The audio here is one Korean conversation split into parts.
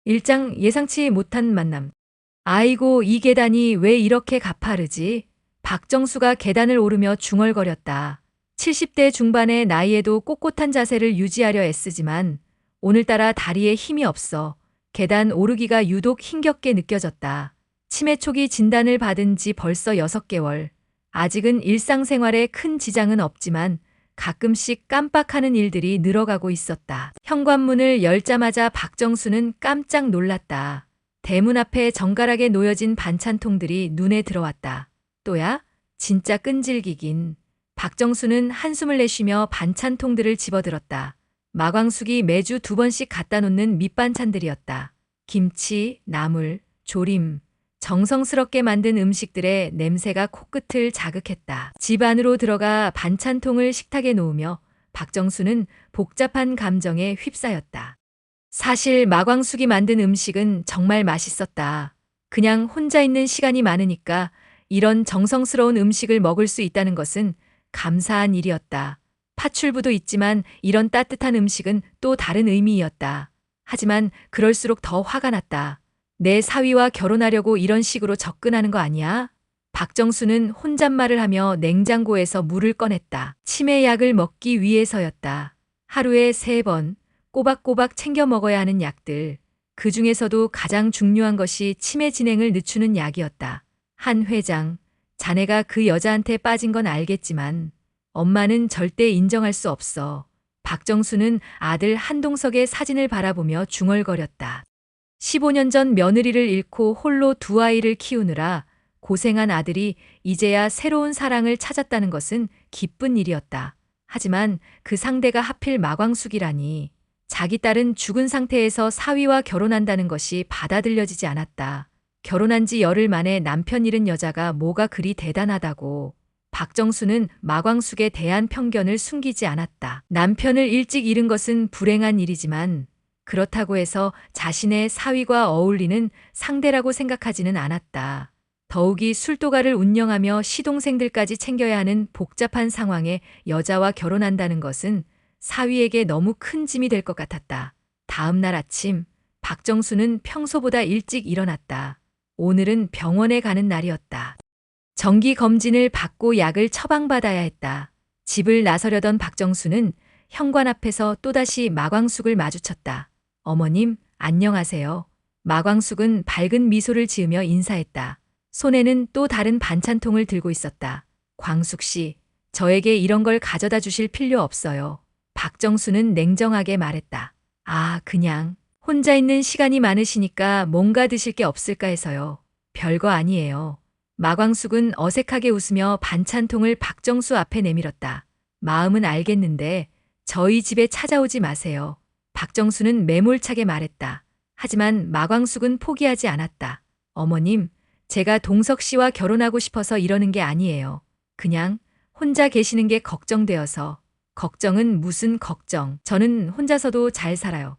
일장 예상치 못한 만남. 아이고, 이 계단이 왜 이렇게 가파르지? 박정수가 계단을 오르며 중얼거렸다. 70대 중반의 나이에도 꼿꼿한 자세를 유지하려 애쓰지만 오늘따라 다리에 힘이 없어 계단 오르기가 유독 힘겹게 느껴졌다. 치매 초기 진단을 받은 지 벌써 6개월. 아직은 일상생활에 큰 지장은 없지만 가끔씩 깜빡하는 일들이 늘어가고 있었다. 현관문을 열자마자 박정수는 깜짝 놀랐다. 대문 앞에 정갈하게 놓여진 반찬통들이 눈에 들어왔다. 또야? 진짜 끈질기긴. 박정수는 한숨을 내쉬며 반찬통들을 집어들었다. 마광숙이 매주 2번씩 갖다 놓는 밑반찬들이었다. 김치, 나물, 조림, 정성스럽게 만든 음식들의 냄새가 코끝을 자극했다. 집 안으로 들어가 반찬통을 식탁에 놓으며 박정수는 복잡한 감정에 휩싸였다. 사실 마광숙이 만든 음식은 정말 맛있었다. 그냥 혼자 있는 시간이 많으니까 이런 정성스러운 음식을 먹을 수 있다는 것은 감사한 일이었다. 파출부도 있지만 이런 따뜻한 음식은 또 다른 의미였다. 하지만 그럴수록 더 화가 났다. 내 사위와 결혼하려고 이런 식으로 접근하는 거 아니야? 박정수는 혼잣말을 하며 냉장고에서 물을 꺼냈다. 치매약을 먹기 위해서였다. 하루에 3번 꼬박꼬박 챙겨 먹어야 하는 약들. 그 중에서도 가장 중요한 것이 치매 진행을 늦추는 약이었다. 한 회장, 자네가 그 여자한테 빠진 건 알겠지만 엄마는 절대 인정할 수 없어. 박정수는 아들 한동석의 사진을 바라보며 중얼거렸다. 15년 전 며느리를 잃고 홀로 2아이를 키우느라 고생한 아들이 이제야 새로운 사랑을 찾았다는 것은 기쁜 일이었다. 하지만 그 상대가 하필 마광숙이라니. 자기 딸은 죽은 상태에서 사위와 결혼한다는 것이 받아들여지지 않았다. 결혼한 지 열흘 만에 남편 잃은 여자가 뭐가 그리 대단하다고. 박정수는 마광숙에 대한 편견을 숨기지 않았다. 남편을 일찍 잃은 것은 불행한 일이지만 그렇다고 해서 자신의 사위와 어울리는 상대라고 생각하지는 않았다. 더욱이 술도가를 운영하며 시동생들까지 챙겨야 하는 복잡한 상황에 여자와 결혼한다는 것은 사위에게 너무 큰 짐이 될 것 같았다. 다음 날 아침, 박정수는 평소보다 일찍 일어났다. 오늘은 병원에 가는 날이었다. 정기 검진을 받고 약을 처방받아야 했다. 집을 나서려던 박정수는 현관 앞에서 또다시 마광숙을 마주쳤다. 어머님, 안녕하세요. 마광숙은 밝은 미소를 지으며 인사했다. 손에는 또 다른 반찬통을 들고 있었다. 광숙 씨, 저에게 이런 걸 가져다 주실 필요 없어요. 박정수는 냉정하게 말했다. 아, 그냥 혼자 있는 시간이 많으시니까 뭔가 드실 게 없을까 해서요. 별거 아니에요. 마광숙은 어색하게 웃으며 반찬통을 박정수 앞에 내밀었다. 마음은 알겠는데 저희 집에 찾아오지 마세요. 박정수는 매몰차게 말했다. 하지만 마광숙은 포기하지 않았다. 어머님, 제가 동석 씨와 결혼하고 싶어서 이러는 게 아니에요. 그냥 혼자 계시는 게 걱정되어서. 걱정은 무슨 걱정. 저는 혼자서도 잘 살아요.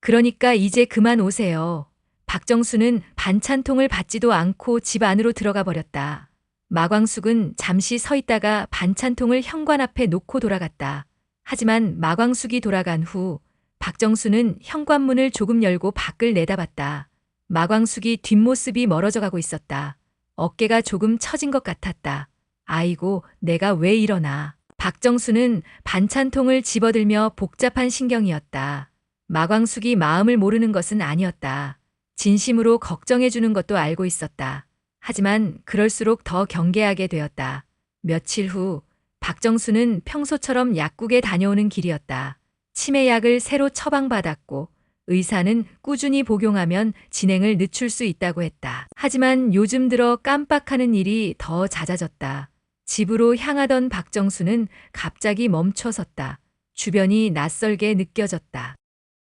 그러니까 이제 그만 오세요. 박정수는 반찬통을 받지도 않고 집 안으로 들어가 버렸다. 마광숙은 잠시 서 있다가 반찬통을 현관 앞에 놓고 돌아갔다. 하지만 마광숙이 돌아간 후 박정수는 현관문을 조금 열고 밖을 내다봤다. 마광숙이 뒷모습이 멀어져 가고 있었다. 어깨가 조금 처진 것 같았다. 아이고, 내가 왜 이러나. 박정수는 반찬통을 집어들며 복잡한 신경이었다. 마광숙이 마음을 모르는 것은 아니었다. 진심으로 걱정해주는 것도 알고 있었다. 하지만 그럴수록 더 경계하게 되었다. 며칠 후 박정수는 평소처럼 약국에 다녀오는 길이었다. 치매약을 새로 처방받았고 의사는 꾸준히 복용하면 진행을 늦출 수 있다고 했다. 하지만 요즘 들어 깜빡하는 일이 더 잦아졌다. 집으로 향하던 박정수는 갑자기 멈춰섰다. 주변이 낯설게 느껴졌다.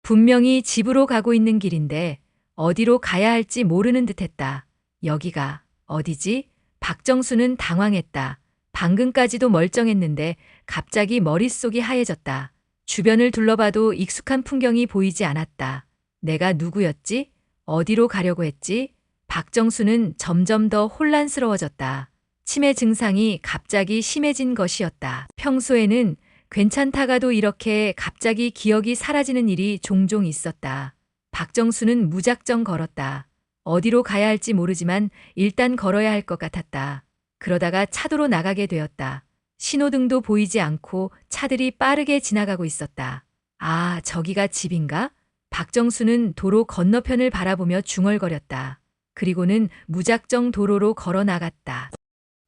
분명히 집으로 가고 있는 길인데 어디로 가야 할지 모르는 듯했다. 여기가 어디지? 박정수는 당황했다. 방금까지도 멀쩡했는데 갑자기 머릿속이 하얘졌다. 주변을 둘러봐도 익숙한 풍경이 보이지 않았다. 내가 누구였지? 어디로 가려고 했지? 박정수는 점점 더 혼란스러워졌다. 치매 증상이 갑자기 심해진 것이었다. 평소에는 괜찮다가도 이렇게 갑자기 기억이 사라지는 일이 종종 있었다. 박정수는 무작정 걸었다. 어디로 가야 할지 모르지만 일단 걸어야 할 것 같았다. 그러다가 차도로 나가게 되었다. 신호등도 보이지 않고 차들이 빠르게 지나가고 있었다. 아, 저기가 집인가? 박정수는 도로 건너편을 바라보며 중얼거렸다. 그리고는 무작정 도로로 걸어 나갔다.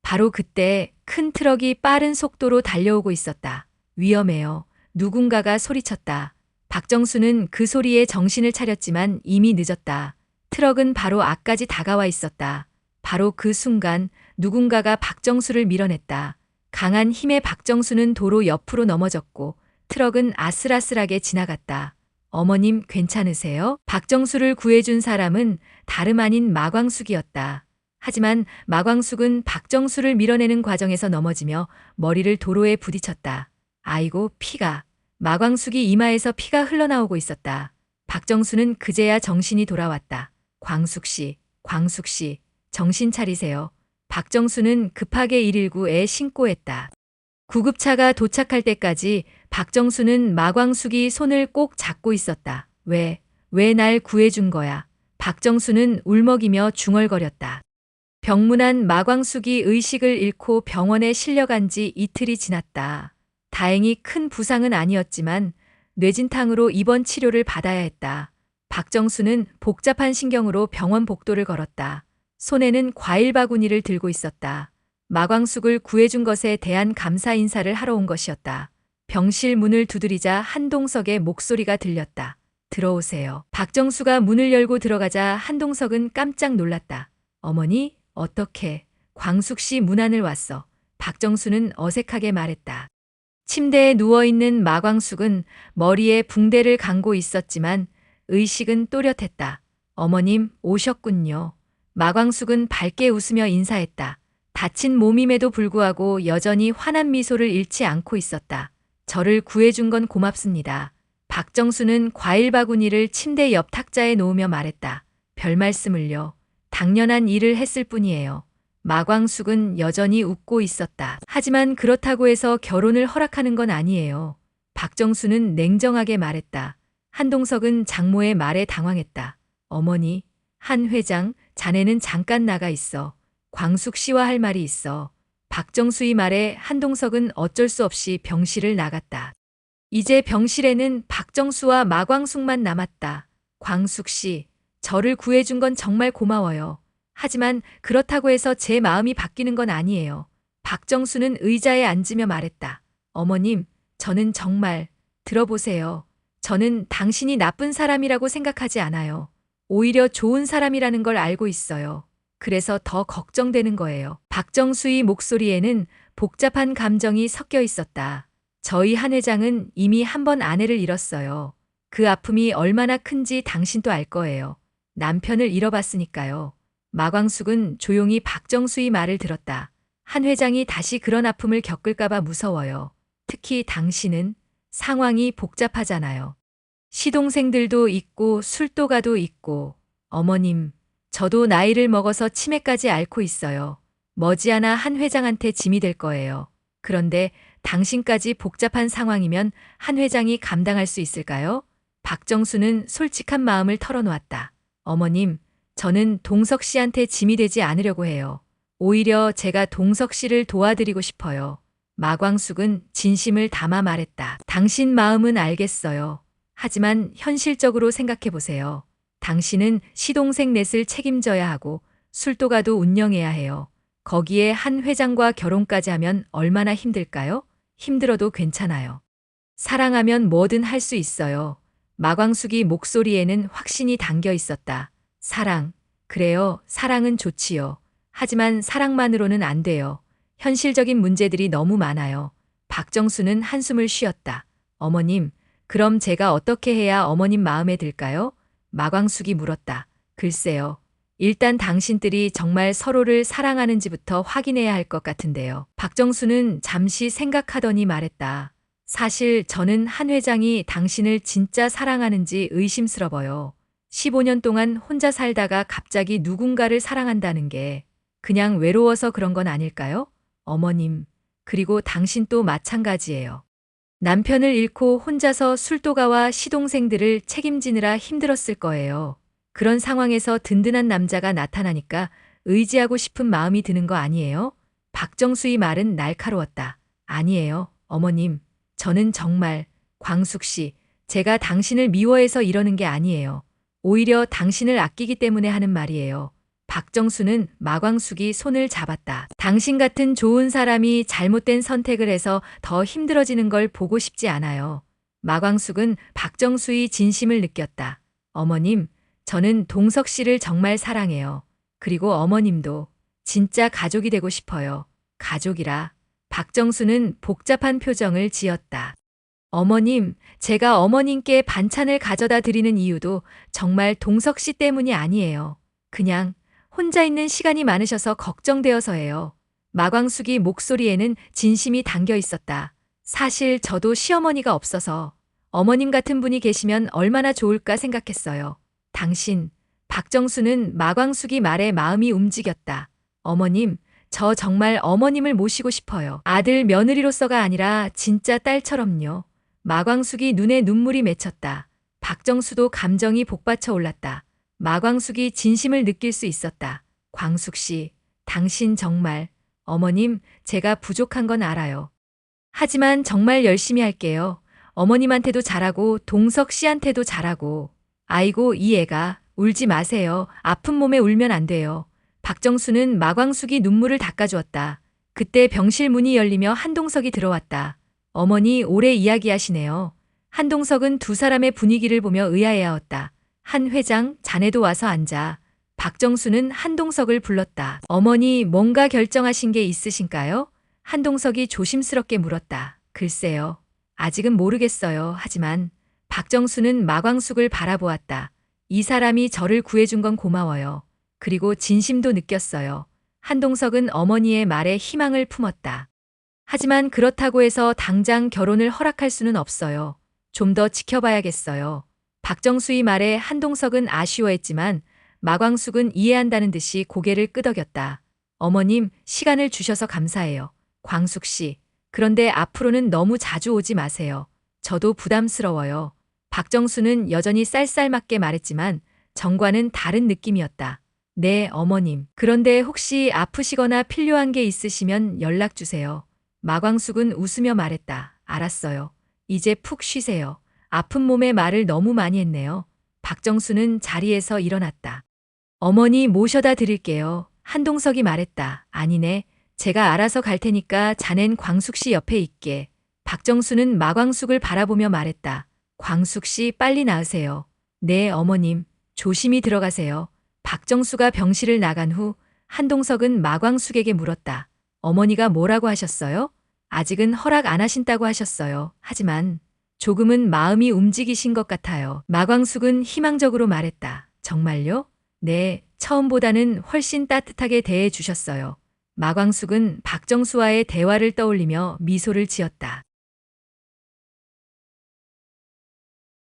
바로 그때 큰 트럭이 빠른 속도로 달려오고 있었다. 위험해요. 누군가가 소리쳤다. 박정수는 그 소리에 정신을 차렸지만 이미 늦었다. 트럭은 바로 앞까지 다가와 있었다. 바로 그 순간 누군가가 박정수를 밀어냈다. 강한 힘에 박정수는 도로 옆으로 넘어졌고 트럭은 아슬아슬하게 지나갔다. 어머님 괜찮으세요? 박정수를 구해준 사람은 다름 아닌 마광숙이었다. 하지만 마광숙은 박정수를 밀어내는 과정에서 넘어지며 머리를 도로에 부딪혔다. 아이고, 피가. 마광숙이 이마에서 피가 흘러나오고 있었다. 박정수는 그제야 정신이 돌아왔다. 광숙 씨, 광숙 씨, 정신 차리세요. 박정수는 급하게 119에 신고했다. 구급차가 도착할 때까지 박정수는 마광숙이 손을 꼭 잡고 있었다. 왜 날 구해준 거야? 박정수는 울먹이며 중얼거렸다. 병문안 마광숙이 의식을 잃고 병원에 실려간 지 이틀이 지났다. 다행히 큰 부상은 아니었지만 뇌진탕으로 입원 치료를 받아야 했다. 박정수는 복잡한 신경으로 병원 복도를 걸었다. 손에는 과일 바구니를 들고 있었다. 마광숙을 구해준 것에 대한 감사 인사를 하러 온 것이었다. 병실 문을 두드리자 한동석의 목소리가 들렸다. 들어오세요. 박정수가 문을 열고 들어가자 한동석은 깜짝 놀랐다. 어머니, 어떻게? 광숙 씨 문 안을 왔어. 박정수는 어색하게 말했다. 침대에 누워있는 마광숙은 머리에 붕대를 감고 있었지만 의식은 또렷했다. 어머님 오셨군요. 마광숙은 밝게 웃으며 인사했다. 다친 몸임에도 불구하고 여전히 환한 미소를 잃지 않고 있었다. 저를 구해준 건 고맙습니다. 박정수는 과일 바구니를 침대 옆 탁자에 놓으며 말했다. 별 말씀을요. 당연한 일을 했을 뿐이에요. 마광숙은 여전히 웃고 있었다. 하지만 그렇다고 해서 결혼을 허락하는 건 아니에요. 박정수는 냉정하게 말했다. 한동석은 장모의 말에 당황했다. 어머니, 한 회장, 자네는 잠깐 나가 있어. 광숙 씨와 할 말이 있어. 박정수의 말에 한동석은 어쩔 수 없이 병실을 나갔다. 이제 병실에는 박정수와 마광숙만 남았다. 광숙 씨, 저를 구해준 건 정말 고마워요. 하지만 그렇다고 해서 제 마음이 바뀌는 건 아니에요. 박정수는 의자에 앉으며 말했다. 어머님, 저는 정말, 들어보세요. 저는 당신이 나쁜 사람이라고 생각하지 않아요. 오히려 좋은 사람이라는 걸 알고 있어요. 그래서 더 걱정되는 거예요. 박정수의 목소리에는 복잡한 감정이 섞여 있었다. 저희 한 회장은 이미 한 번 아내를 잃었어요. 그 아픔이 얼마나 큰지 당신도 알 거예요. 남편을 잃어봤으니까요. 마광숙은 조용히 박정수의 말을 들었다. 한 회장이 다시 그런 아픔을 겪을까봐 무서워요. 특히 당신은 상황이 복잡하잖아요. 시동생들도 있고 술도가도 있고. 어머님, 저도 나이를 먹어서 치매까지 앓고 있어요. 머지않아 한 회장한테 짐이 될 거예요. 그런데 당신까지 복잡한 상황이면 한 회장이 감당할 수 있을까요? 박정수는 솔직한 마음을 털어놓았다. 어머님, 저는 동석 씨한테 짐이 되지 않으려고 해요. 오히려 제가 동석 씨를 도와드리고 싶어요. 마광숙은 진심을 담아 말했다. 당신 마음은 알겠어요. 하지만 현실적으로 생각해 보세요. 당신은 시동생 넷을 책임져야 하고 술도가도 운영해야 해요. 거기에 한 회장과 결혼까지 하면 얼마나 힘들까요? 힘들어도 괜찮아요. 사랑하면 뭐든 할 수 있어요. 마광숙이 목소리에는 확신이 담겨 있었다. 사랑. 그래요. 사랑은 좋지요. 하지만 사랑만으로는 안 돼요. 현실적인 문제들이 너무 많아요. 박정수는 한숨을 쉬었다. 어머님, 그럼 제가 어떻게 해야 어머님 마음에 들까요? 마광숙이 물었다. 글쎄요. 일단 당신들이 정말 서로를 사랑하는지부터 확인해야 할 것 같은데요. 박정수는 잠시 생각하더니 말했다. 사실 저는 한 회장이 당신을 진짜 사랑하는지 의심스러워요. 15년 동안 혼자 살다가 갑자기 누군가를 사랑한다는 게 그냥 외로워서 그런 건 아닐까요? 어머님, 그리고 당신도 마찬가지예요. 남편을 잃고 혼자서 술도가와 시동생들을 책임지느라 힘들었을 거예요. 그런 상황에서 든든한 남자가 나타나니까 의지하고 싶은 마음이 드는 거 아니에요? 박정수의 말은 날카로웠다. 아니에요, 어머님. 저는 정말, 광숙 씨, 제가 당신을 미워해서 이러는 게 아니에요. 오히려 당신을 아끼기 때문에 하는 말이에요. 박정수는 마광숙이 손을 잡았다. 당신 같은 좋은 사람이 잘못된 선택을 해서 더 힘들어지는 걸 보고 싶지 않아요. 마광숙은 박정수의 진심을 느꼈다. 어머님, 저는 동석 씨를 정말 사랑해요. 그리고 어머님도 진짜 가족이 되고 싶어요. 가족이라. 박정수는 복잡한 표정을 지었다. 어머님, 제가 어머님께 반찬을 가져다 드리는 이유도 정말 동석 씨 때문이 아니에요. 그냥 혼자 있는 시간이 많으셔서 걱정되어서예요. 마광숙이 목소리에는 진심이 담겨 있었다. 사실 저도 시어머니가 없어서 어머님 같은 분이 계시면 얼마나 좋을까 생각했어요. 당신, 박정수는 마광숙이 말에 마음이 움직였다. 어머님, 저 정말 어머님을 모시고 싶어요. 아들 며느리로서가 아니라 진짜 딸처럼요. 마광숙이 눈에 눈물이 맺혔다. 박정수도 감정이 복받쳐 올랐다. 마광숙이 진심을 느낄 수 있었다. 광숙 씨, 당신 정말, 어머님, 제가 부족한 건 알아요. 하지만 정말 열심히 할게요. 어머님한테도 잘하고 동석 씨한테도 잘하고. 아이고, 이 애가 울지 마세요. 아픈 몸에 울면 안 돼요. 박정수는 마광숙이 눈물을 닦아주었다. 그때 병실 문이 열리며 한동석이 들어왔다. 어머니 오래 이야기하시네요. 한동석은 두 사람의 분위기를 보며 의아해하였다. 한 회장, 자네도 와서 앉아. 박정수는 한동석을 불렀다. 어머니 뭔가 결정하신 게 있으신가요? 한동석이 조심스럽게 물었다. 글쎄요. 아직은 모르겠어요. 하지만 박정수는 마광숙을 바라보았다. 이 사람이 저를 구해준 건 고마워요. 그리고 진심도 느꼈어요. 한동석은 어머니의 말에 희망을 품었다. 하지만 그렇다고 해서 당장 결혼을 허락할 수는 없어요. 좀 더 지켜봐야겠어요. 박정수의 말에 한동석은 아쉬워했지만 마광숙은 이해한다는 듯이 고개를 끄덕였다. 어머님, 시간을 주셔서 감사해요. 광숙 씨, 그런데 앞으로는 너무 자주 오지 마세요. 저도 부담스러워요. 박정수는 여전히 쌀쌀맞게 말했지만 정과는 다른 느낌이었다. 네, 어머님. 그런데 혹시 아프시거나 필요한 게 있으시면 연락 주세요. 마광숙은 웃으며 말했다. 알았어요. 이제 푹 쉬세요. 아픈 몸에 말을 너무 많이 했네요. 박정수는 자리에서 일어났다. 어머니 모셔다 드릴게요. 한동석이 말했다. 아니네. 제가 알아서 갈 테니까 자넨 광숙 씨 옆에 있게. 박정수는 마광숙을 바라보며 말했다. 광숙 씨 빨리 나으세요. 네, 어머님. 조심히 들어가세요. 박정수가 병실을 나간 후 한동석은 마광숙에게 물었다. 어머니가 뭐라고 하셨어요? 아직은 허락 안 하신다고 하셨어요. 하지만 조금은 마음이 움직이신 것 같아요. 마광숙은 희망적으로 말했다. 정말요? 네, 처음보다는 훨씬 따뜻하게 대해 주셨어요. 마광숙은 박정수와의 대화를 떠올리며 미소를 지었다.